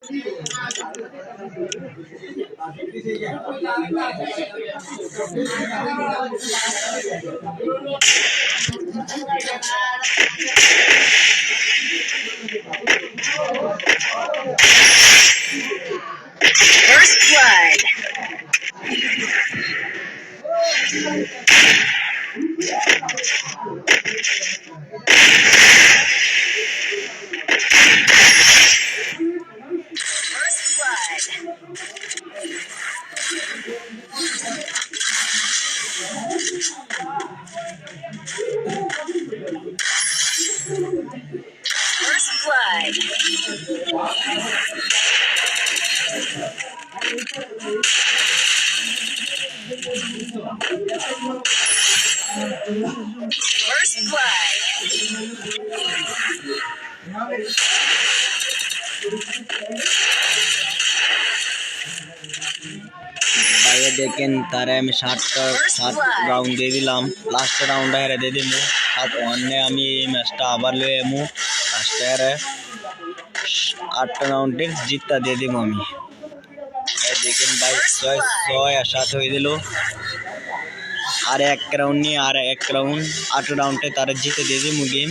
First blood. First blood. First blood. ভাইয়া দেখেন তারে আমি 7 রাউন্ড দিয়ে দিলাম, লাস্ট রাউন্ড হেরে দিয়ে দিব 7-1 আমি এই ম্যাচটা আবার লয়ে এমু লাস্টে হেরে 8 রাউন্ডে জিতটা দিয়ে দিব আমি। দেখেন ভাই 6-7 হয়ে দিল, আর 1 রাউন্ড নিয়ে আর 1 রাউন্ড 8 রাউন্ডে তারা জিতে দিয়ে দিব গেম।